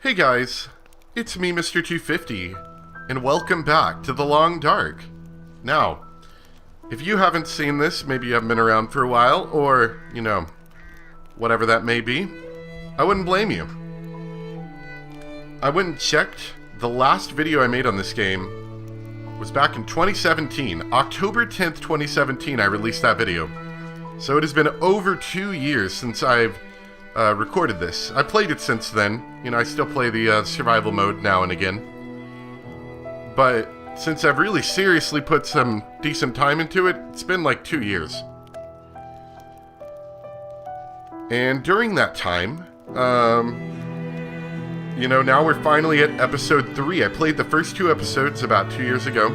Hey guys, it's me, Mr. 250, and welcome back to the Long Dark. Now, if you haven't seen this, maybe you haven't been around for a while, or, whatever that may be, I wouldn't blame you. I went and checked. The last video I made on this game was back in 2017. October 10th, 2017, I released that video. So it has been over 2 years since I've recorded this. I played it since then. I still play the survival mode now and again. But since I've really seriously put some decent time into it, it's been like 2 years. And during that time, now we're finally at episode 3. I played the first 2 episodes about 2 years ago.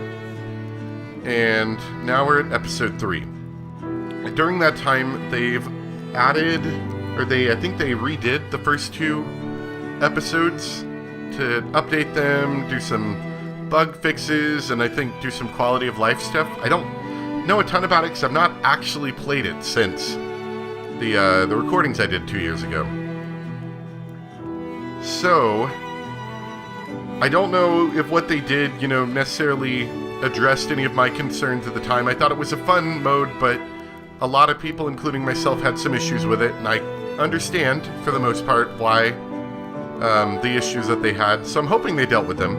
And now we're at episode 3. And during that time, they've added, I think they redid the first 2 episodes to update them, do some bug fixes, and I think do some quality of life stuff. I don't know a ton about it because I've not actually played it since the recordings I did 2 years ago. So, I don't know if what they did, necessarily addressed any of my concerns at the time. I thought it was a fun mode, but a lot of people, including myself, had some issues with it, and I understand, for the most part, why the issues that they had, so I'm hoping they dealt with them.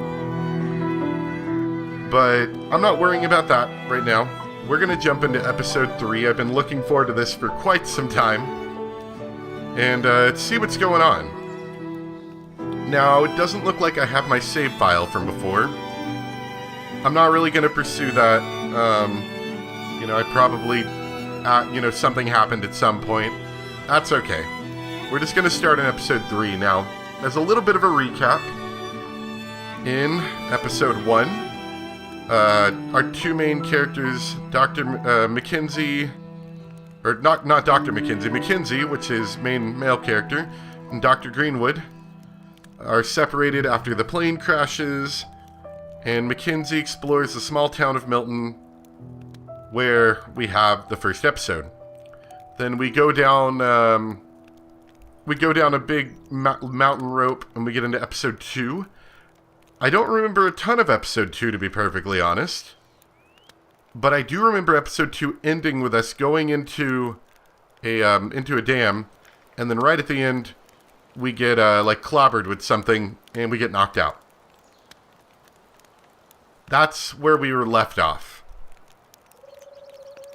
But I'm not worrying about that right now. We're going to jump into episode 3. I've been looking forward to this for quite some time, and see what's going on. Now, it doesn't look like I have my save file from before. I'm not really going to pursue that. I probably... something happened at some point. That's okay. We're just going to start in episode 3 now. As a little bit of a recap, in episode 1, our 2 main characters, Dr. Mackenzie, or not Dr. Mackenzie, which is main male character, and Dr. Greenwood, are separated after the plane crashes, and Mackenzie explores the small town of Milton, where we have the first episode. Then we go down a big mountain rope, and we get into episode 2. I don't remember a ton of episode 2, to be perfectly honest. But I do remember episode 2 ending with us going into a dam, and then right at the end, we get clobbered with something, and we get knocked out. That's where we were left off.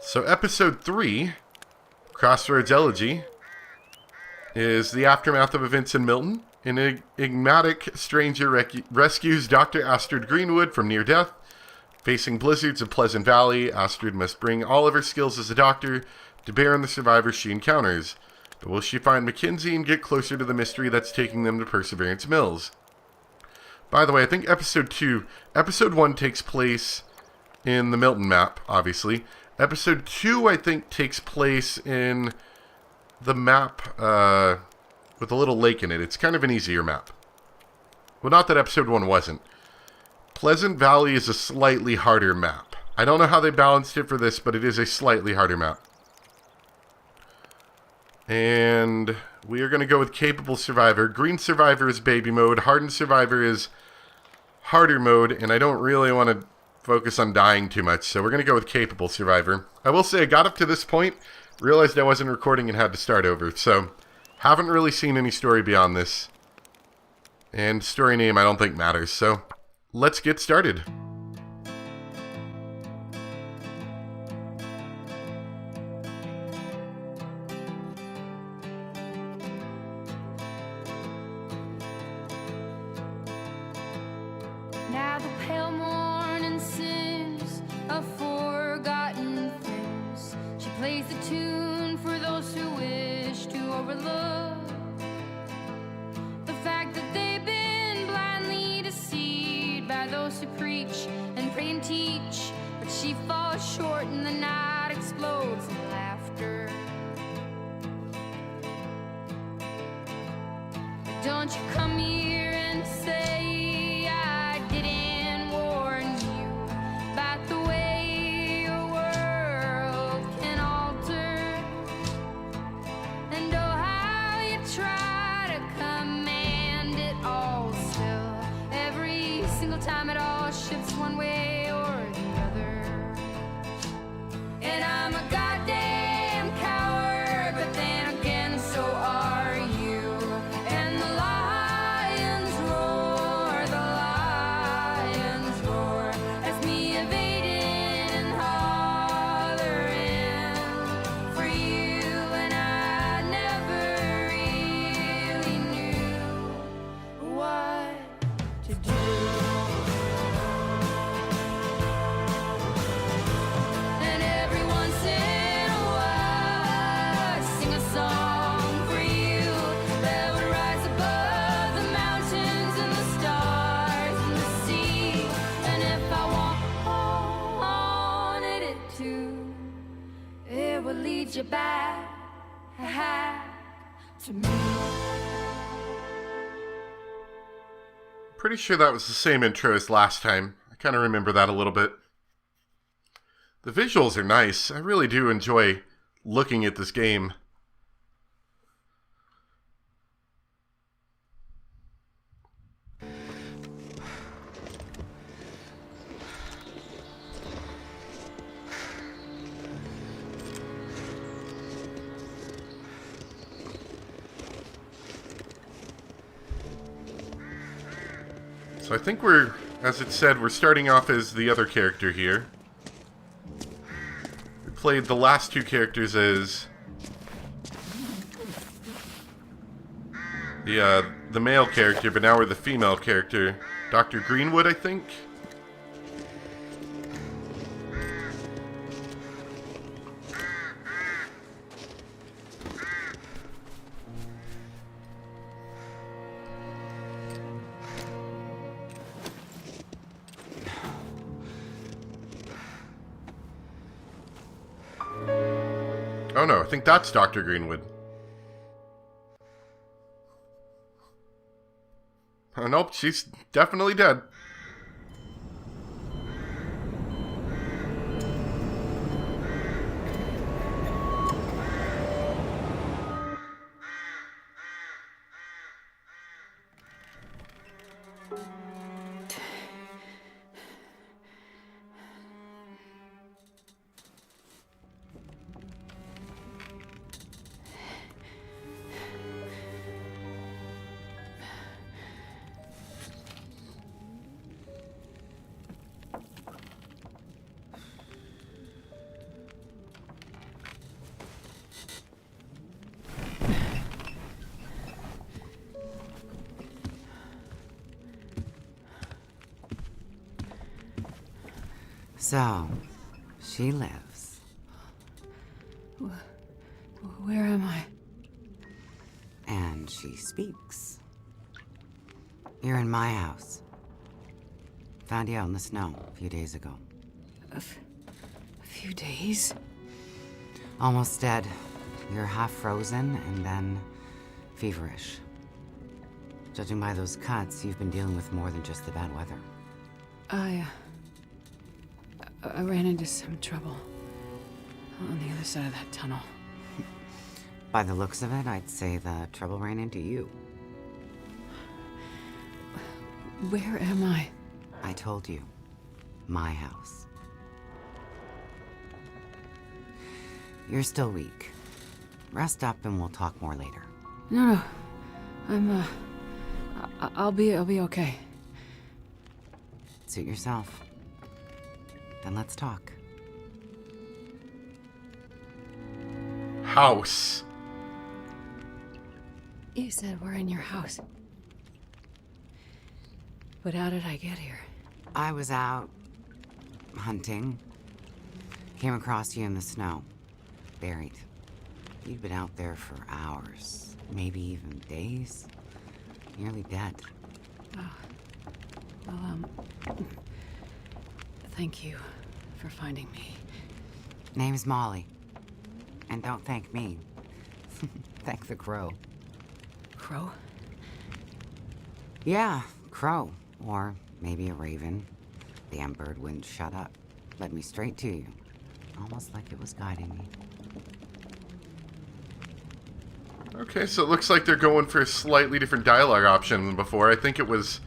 So episode 3, Crossroads Elegy, is the aftermath of events in Milton. An enigmatic stranger rescues Dr. Astrid Greenwood from near death. Facing blizzards of Pleasant Valley, Astrid must bring all of her skills as a doctor to bear on the survivors she encounters. But will she find Mackenzie and get closer to the mystery that's taking them to Perseverance Mills? By the way, I think episode 1 takes place in the Milton map, obviously. Episode 2, I think, takes place in the map with a little lake in it. It's kind of an easier map. Well, not that episode 1 wasn't. Pleasant Valley is a slightly harder map. I don't know how they balanced it for this, but it is a slightly harder map. And we are going to go with Capable Survivor. Green Survivor is baby mode. Hardened Survivor is harder mode, and I don't really want to focus on dying too much, so we're going to go with Capable Survivor. I will say I got up to this point, realized I wasn't recording and had to start over, so haven't really seen any story beyond this. And story name I don't think matters, so let's get started. Now the pale morning sings of forgotten things. She plays the tune for those who wish to overlook the fact that they've been blindly deceived by those who preach and pray and teach. But she falls short and the night explodes in laughter. Don't you come here and say I didn't warn you about the way your world can alter, and oh how you try to command it all you back to me. Pretty sure that was the same intro as last time. I kind of remember that a little bit. The visuals are nice. I really do enjoy looking at this game. So I think we're, as it said, we're starting off as the other character here. We played the last two characters as the male character, but now we're the female character. Dr. Greenwood, I think? Oh no, I think that's Dr. Greenwood. Oh nope, she's definitely dead. So, she lives. Where am I? And she speaks. You're in my house. Found you out in the snow a few days ago. A few days? Almost dead. You're half frozen and then feverish. Judging by those cuts, you've been dealing with more than just the bad weather. I ran into some trouble on the other side of that tunnel. By the looks of it, I'd say the trouble ran into you. Where am I? I told you. My house. You're still weak. Rest up and we'll talk more later. No. I'll be okay. Suit yourself. Then let's talk. House. You said we're in your house. But how did I get here? I was out hunting. Came across you in the snow. Buried. You'd been out there for hours, maybe even days. Nearly dead. Well, thank you for finding me. Name's Molly. And don't thank me. Thank the crow. Crow? Yeah, crow. Or maybe a raven. Damn bird wouldn't shut up. Led me straight to you. Almost like it was guiding me. Okay, so it looks like they're going for a slightly different dialogue option than before. I think it was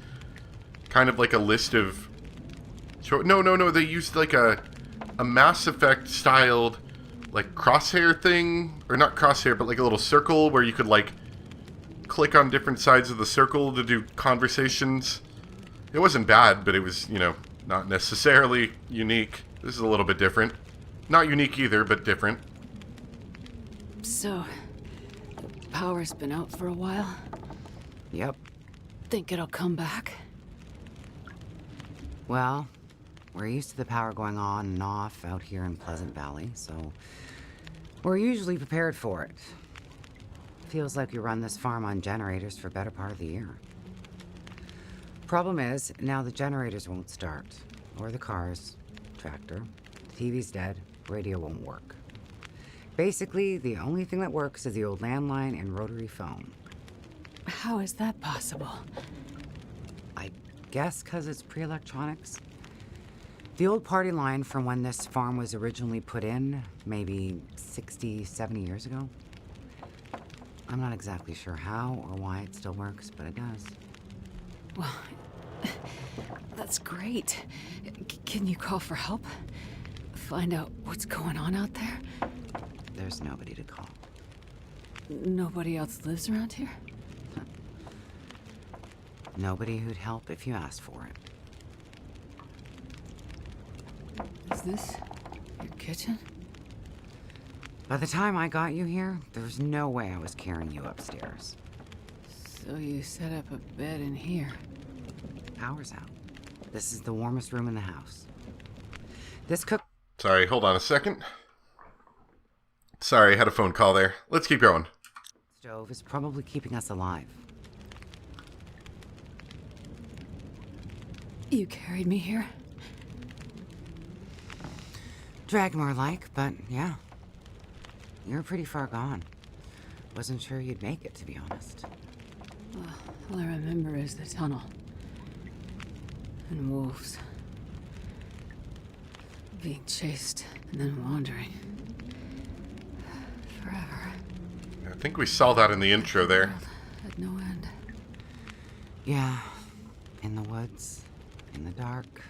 kind of like a list of... No, they used like a Mass Effect styled like crosshair thing, or not crosshair, but like a little circle where you could like click on different sides of the circle to do conversations. It wasn't bad, but it was, not necessarily unique. This is a little bit different. Not unique either, but different. So, the power's been out for a while. Yep. Think it'll come back? Well, we're used to the power going on and off out here in Pleasant Valley, so we're usually prepared for it. Feels like we run this farm on generators for better part of the year. Problem is, now the generators won't start. Or the cars, tractor. The TV's dead, radio won't work. Basically, the only thing that works is the old landline and rotary phone. How is that possible? I guess because it's pre-electronics. The old party line from when this farm was originally put in, maybe 60, 70 years ago. I'm not exactly sure how or why it still works, but it does. Well, that's great. Can you call for help? Find out what's going on out there? There's nobody to call. Nobody else lives around here? Nobody who'd help if you asked for it. Is this your kitchen? By the time I got you here, there was no way I was carrying you upstairs. So you set up a bed in here. Power's out. This is the warmest room in the house. This cook... Sorry, hold on a second. Sorry, I had a phone call there. Let's keep going. stove is probably keeping us alive. You carried me here? Drag more like, but yeah. You're pretty far gone. Wasn't sure you'd make it, to be honest. All I remember is the tunnel. And wolves. Being chased and then wandering. Forever. I think we saw that in the intro there. World at no end. Yeah. In the woods. In the dark.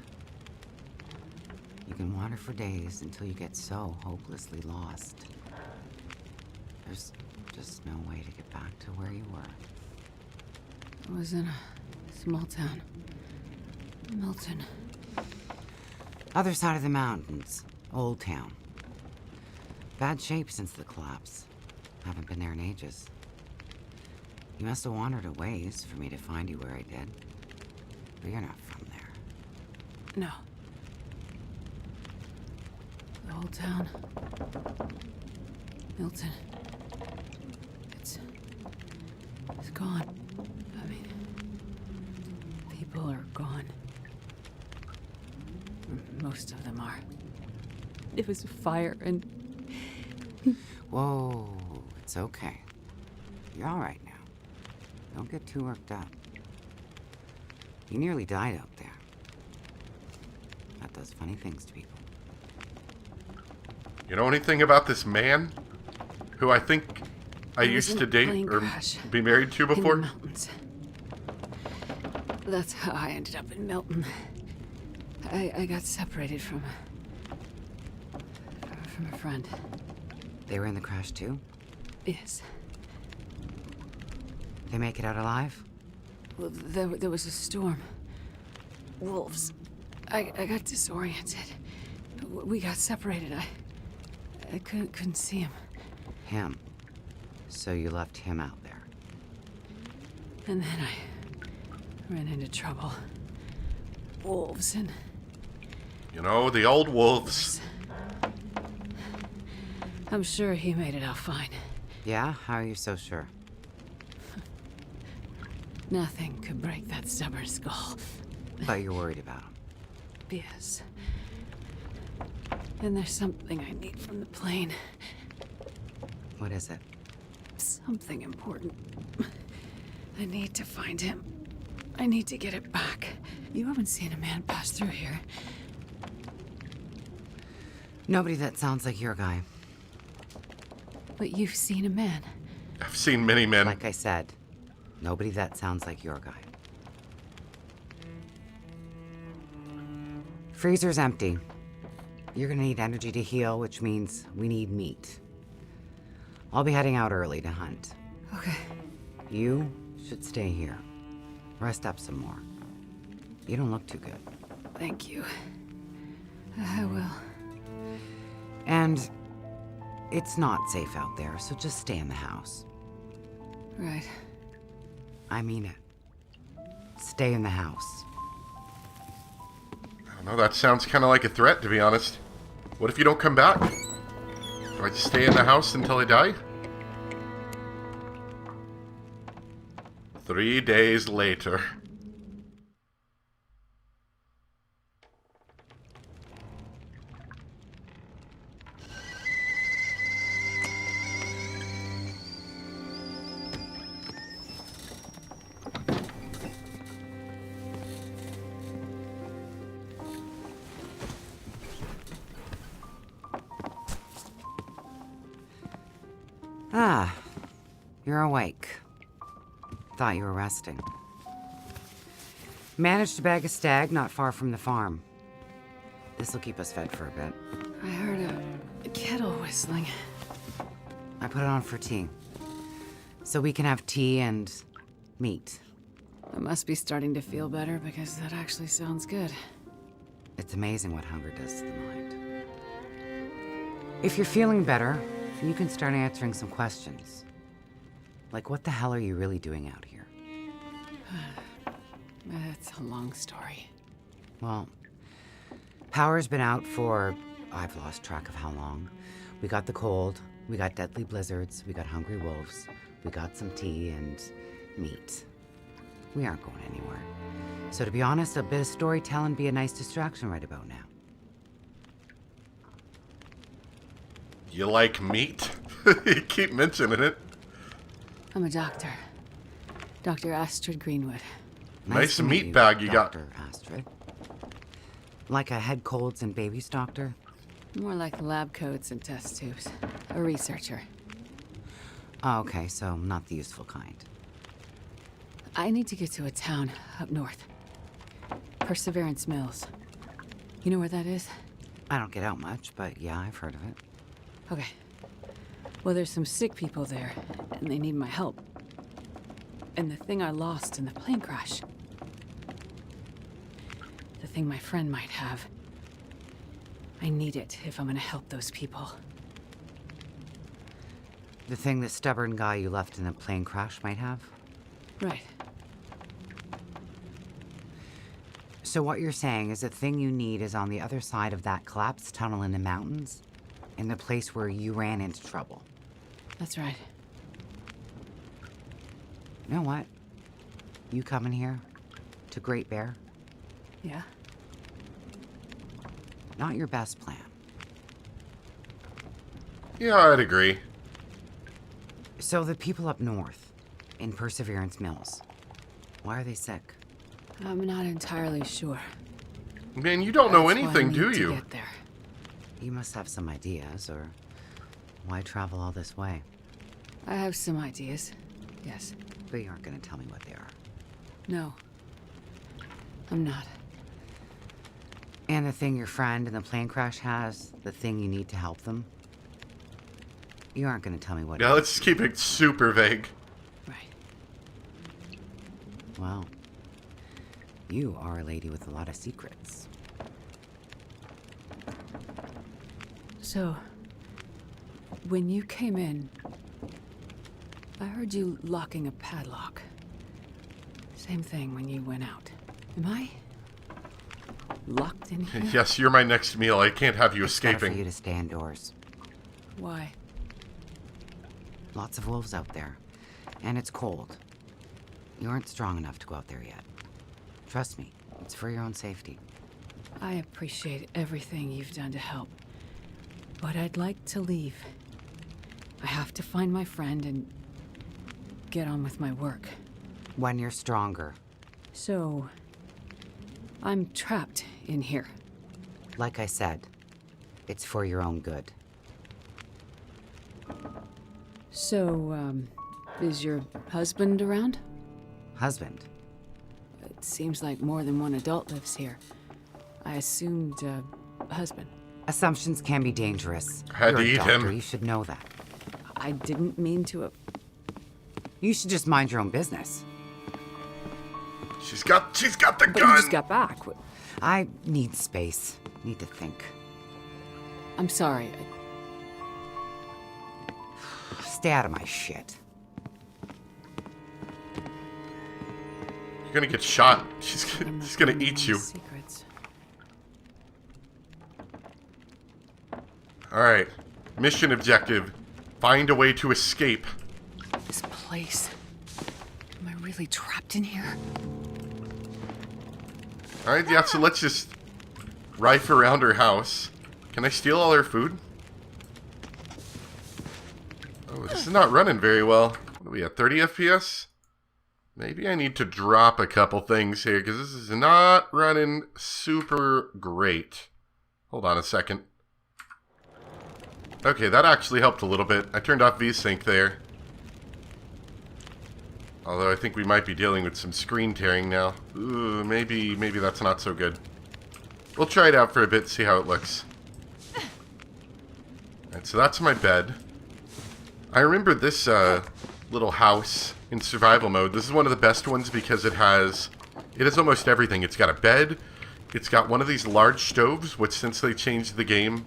You can wander for days until you get so hopelessly lost. There's just no way to get back to where you were. I was in a small town. Milton. Other side of the mountains. Old town. Bad shape since the collapse. Haven't been there in ages. You must have wandered a ways for me to find you where I did. But you're not from there. No. The whole town. Milton. It's gone. I mean, people are gone. Most of them are. It was a fire and... Whoa, it's okay. You're all right now. Don't get too worked up. You nearly died out there. That does funny things to people. You know anything about this man who I think I It was used in to a date plane or crash be married to in the before? mountains. That's how I ended up in Milton. I got separated from a friend. They were in the crash too? Yes. They make it out alive? Well, there was a storm. Wolves. I got disoriented. We got separated. I couldn't see him. Him. So you left him out there. And then I ran into trouble. Wolves and... You know, the old wolves. I'm sure he made it out fine. Yeah? How are you so sure? Nothing could break that stubborn skull. But you're worried about him. Yes. And there's something I need from the plane. What is it? Something important. I need to find him. I need to get it back. You haven't seen a man pass through here. Nobody that sounds like your guy. But you've seen a man. I've seen many men. Like I said, nobody that sounds like your guy. Freezer's empty. You're gonna need energy to heal, which means we need meat. I'll be heading out early to hunt. Okay. You should stay here. Rest up some more. You don't look too good. Thank you. I will. And it's not safe out there, so just stay in the house. Right. I mean it. Stay in the house. I don't know, that sounds kind of like a threat, to be honest. What if you don't come back? Do I just stay in the house until I die? 3 days later. Ah, you're awake. Thought you were resting. Managed to bag a stag not far from the farm. This'll keep us fed for a bit. I heard a kettle whistling. I put it on for tea. So we can have tea and meat. I must be starting to feel better because that actually sounds good. It's amazing what hunger does to the mind. If you're feeling better, you can start answering some questions. Like, what the hell are you really doing out here? That's a long story. Well, power's been out for, I've lost track of how long. We got the cold, we got deadly blizzards, we got hungry wolves, we got some tea and meat. We aren't going anywhere. So to be honest, a bit of storytelling be a nice distraction right about now. You like meat? You keep mentioning it. I'm a doctor. Dr. Astrid Greenwood. Nice to meet meat bag you got. Dr. Astrid. Like a head colds and babies doctor? More like lab coats and test tubes. A researcher. Oh, okay, so not the useful kind. I need to get to a town up north. Perseverance Mills. You know where that is? I don't get out much, but yeah, I've heard of it. Okay. Well, there's some sick people there, and they need my help. And the thing I lost in the plane crash. The thing my friend might have. I need it if I'm gonna help those people. The thing the stubborn guy you left in the plane crash might have? Right. So what you're saying is the thing you need is on the other side of that collapsed tunnel in the mountains? In the place where you ran into trouble? That's right. You know what? You coming here? To Great Bear? Yeah? Not your best plan. Yeah, I'd agree. So the people up north, in Perseverance Mills, why are they sick? I'm not entirely sure. Man, you don't know That's why I anything, need do to you? get there. You must have some ideas, or why travel all this way? I have some ideas. Yes. But you aren't going to tell me what they are. No. I'm not. And the thing your friend in the plane crash has, the thing you need to help them? You aren't going to tell me what Yeah, it let's just keep it super vague. Right. is. Well, you are a lady with a lot of secrets. So, when you came in, I heard you locking a padlock. Same thing when you went out. Am I locked in here? Yes, you're my next meal. I can't have you It's better escaping. for you to stay indoors. Why? Lots of wolves out there. And it's cold. You aren't strong enough to go out there yet. Trust me, it's for your own safety. I appreciate everything you've done to help. But I'd like to leave. I have to find my friend and get on with my work. When you're stronger. So, I'm trapped in here. Like I said, it's for your own good. So, is your husband around? Husband. It seems like more than one adult lives here. I assumed, husband. Assumptions can be dangerous. Had You're to a eat doctor, him. You should know that. I didn't mean to have... You should just mind your own business. She's got the But you gun. just got back. I need space. Need to think. I'm sorry. Stay out of my shit. You're gonna get shot. She's I'm not gonna gonna eat know you. Secrets. All right. Mission objective: find a way to escape. This place. Am I really trapped in here? All right. Yeah. So let's just rife around her house. Can I steal all her food? Oh, this is not running very well. What are we at? 30 FPS? Maybe I need to drop a couple things here because this is not running super great. Hold on a second. Okay, that actually helped a little bit. I turned off VSync there. Although I think we might be dealing with some screen tearing now. Ooh, maybe that's not so good. We'll try it out for a bit, see how it looks. Alright, so that's my bed. I remember this little house in survival mode. This is one of the best ones because it has almost everything. It's got a bed. It's got one of these large stoves, which since they changed the game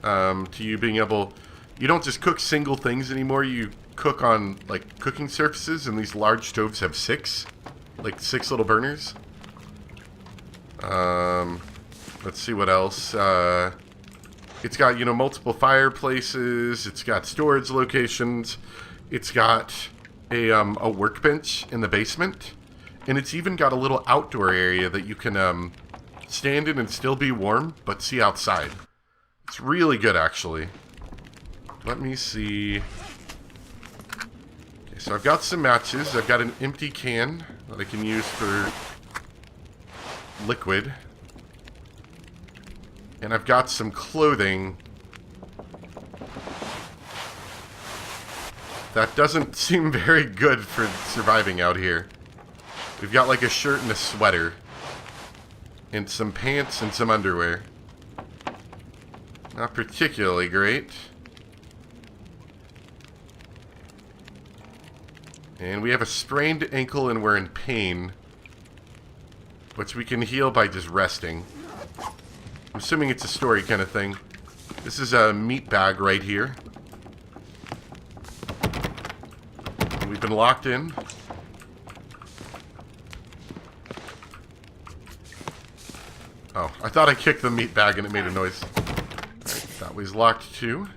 to you being able... You don't just cook single things anymore. You cook on, like, cooking surfaces, and these large stoves have 6. Like, 6 little burners. Let's see what else. It's got, multiple fireplaces. It's got storage locations. It's got a workbench in the basement. And it's even got a little outdoor area that you can stand in and still be warm, but see outside. It's really good, actually. Let me see. Okay, so I've got some matches. I've got an empty can that I can use for liquid. And I've got some clothing that doesn't seem very good for surviving out here. We've got like a shirt and a sweater. And some pants and some underwear. Not particularly great. And we have a sprained ankle and we're in pain. Which we can heal by just resting. I'm assuming it's a story kind of thing. This is a meat bag right here. We've been locked in. Oh, I thought I kicked the meat bag and it made a noise. Alright, that was locked too.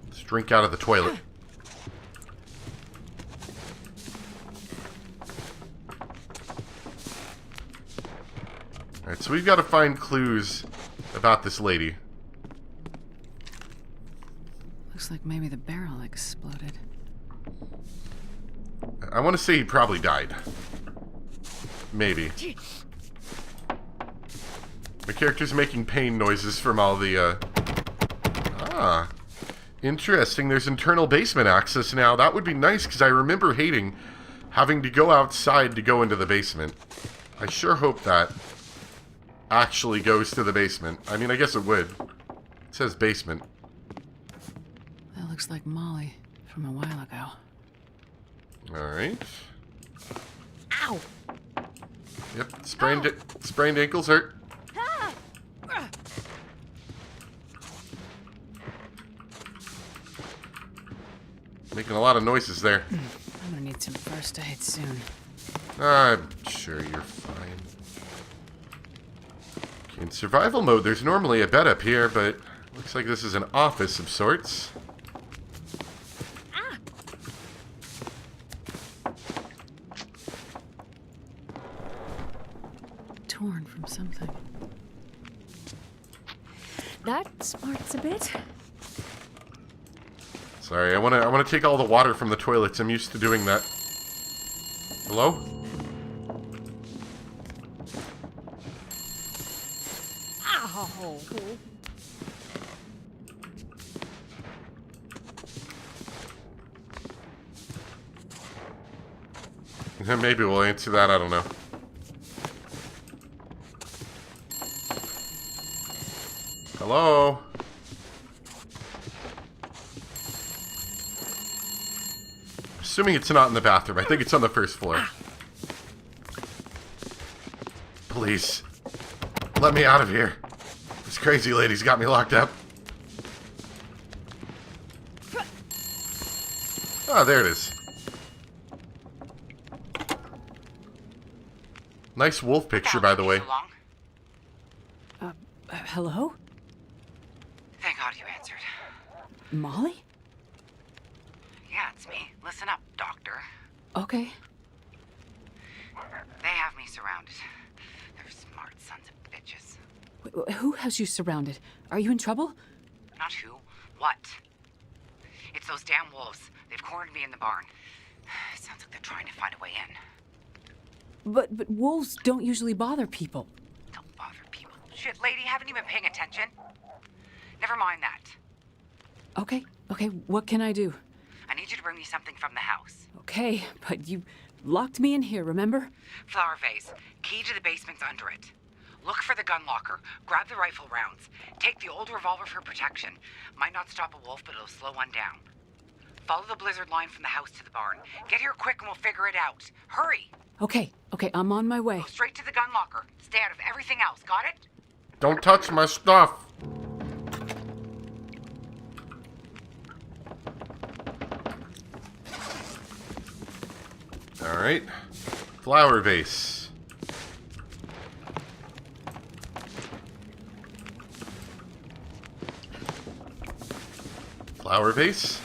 Let's drink out of the toilet. Alright, so we've got to find clues about this lady. Looks like maybe the barrel exploded. I want to say he probably died. Maybe. My character's making pain noises from all the, Ah. Interesting, there's internal basement access now. That would be nice, because I remember hating having to go outside to go into the basement. I sure hope that actually goes to the basement. I mean, I guess it would. It says basement. That looks like Molly from a while ago. Alright. Ow! Yep, sprained ankles hurt. Making a lot of noises there. I'm gonna need some first aid soon. I'm sure you're fine. Okay, in survival mode, there's normally a bed up here, but looks like this is an office of sorts. Torn from something. That smarts a bit. Sorry, I wanna take all the water from the toilets. I'm used to doing that. Hello? Ow! Maybe we'll answer that, I don't know. Hello? Assuming it's not in the bathroom. I think it's on the first floor. Please. Let me out of here. This crazy lady's got me locked up. Ah, there it is. Nice wolf picture, by the way. Hello? Thank God you answered. Molly? Yeah, it's me. Listen up, doctor. Okay. They have me surrounded. They're smart sons of bitches. Who has you surrounded? Are you in trouble? Not who. What? It's those damn wolves. They've cornered me in the barn. Sounds like they're trying to find a way in. But wolves don't usually bother people. Don't bother people. Shit, lady, haven't you been paying attention? Never mind that. Okay, what can I do? I need you to bring me something from the house. Okay, but you locked me in here, remember? Flower vase. Key to the basement's under it. Look for the gun locker. Grab the rifle rounds. Take the old revolver for protection. Might not stop a wolf, but it'll slow one down. Follow the blizzard line from the house to the barn. Get here quick and we'll figure it out. Hurry! Okay, I'm on my way. Go straight to the gun locker. Stay out of everything else, got it? Don't touch my stuff. All right. Flower vase. Flower vase.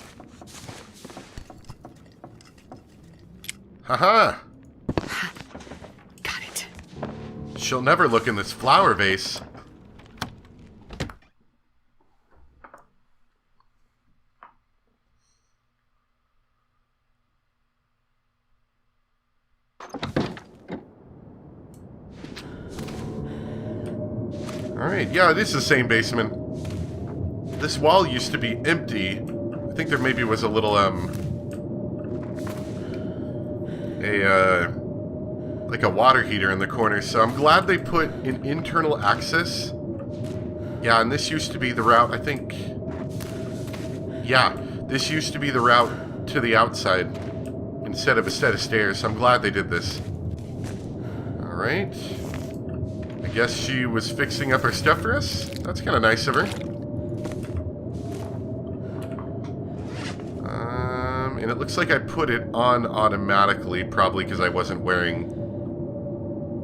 Haha. Got it. She'll never look in this flower vase. Alright, yeah, this is the same basement. This wall used to be empty. I think there maybe was a little, like a water heater in the corner, so I'm glad they put an internal access. Yeah, and this used to be the route, I think... Yeah, this used to be the route to the outside instead of a set of stairs, so I'm glad they did this. Alright. I guess she was fixing up her stuff for us? That's kind of nice of her. And it looks like I put it on automatically, probably because I wasn't wearing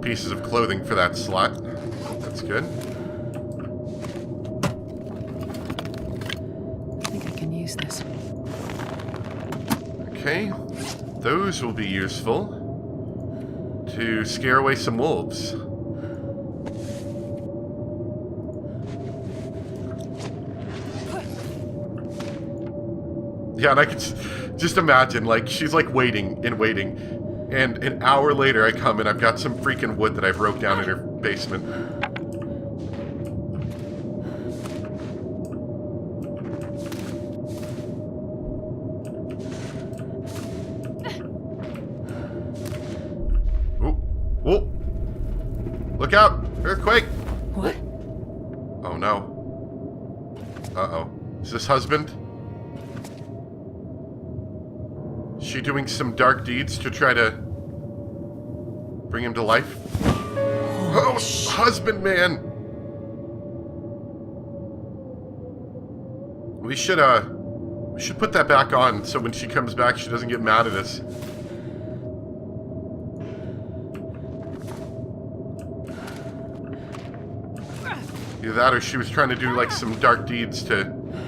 pieces of clothing for that slot. That's good. I think I can use this. Okay. Those will be useful to scare away some wolves. Yeah, and I could just imagine, like, she's like waiting and waiting, and an hour later I come and I've got some freaking wood that I broke down in her basement. Ooh, whoa! Look out! Earthquake! What? Oh no. Uh-oh. Is this husband? She doing some dark deeds to try to bring him to life? Oh, husband man! We should put that back on so when she comes back she doesn't get mad at us. Either that or she was trying to do like some dark deeds to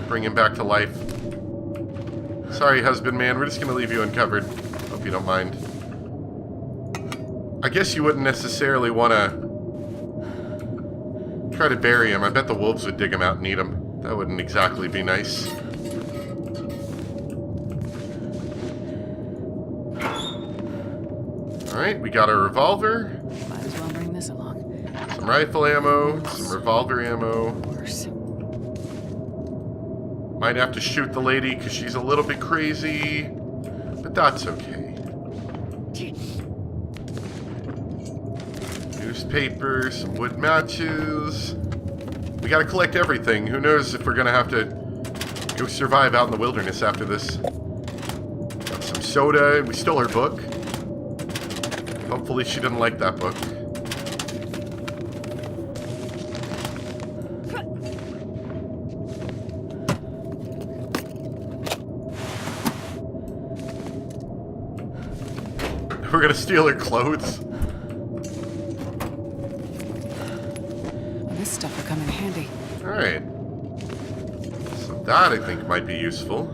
bring him back to life. Sorry, husband man, we're just gonna leave you uncovered. Hope you don't mind. I guess you wouldn't necessarily want to try to bury him. I bet the wolves would dig him out and eat him. That wouldn't exactly be nice. Alright, we got a revolver. Might as well bring this along. Some rifle ammo, some revolver ammo. Worse. Might have to shoot the lady because she's a little bit crazy, but that's okay. Newspaper, some wood matches. We gotta collect everything. Who knows if we're gonna have to go survive out in the wilderness after this. Got some soda, and we stole her book. Hopefully she didn't like that book. We're gonna steal her clothes. Well, this stuff will come in handy. Alright. So that I think might be useful.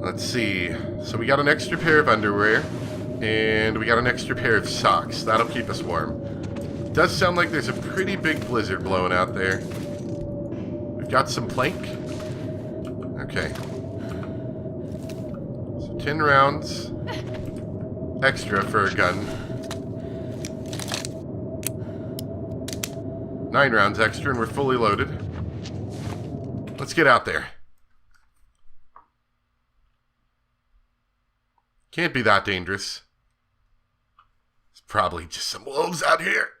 Let's see. So we got an extra pair of underwear. And we got an extra pair of socks. That'll keep us warm. It does sound like there's a pretty big blizzard blowing out there. We've got some plank. Okay. 10 rounds extra for a gun. 9 rounds extra and we're fully loaded. Let's get out there. Can't be that dangerous. It's probably just some wolves out here.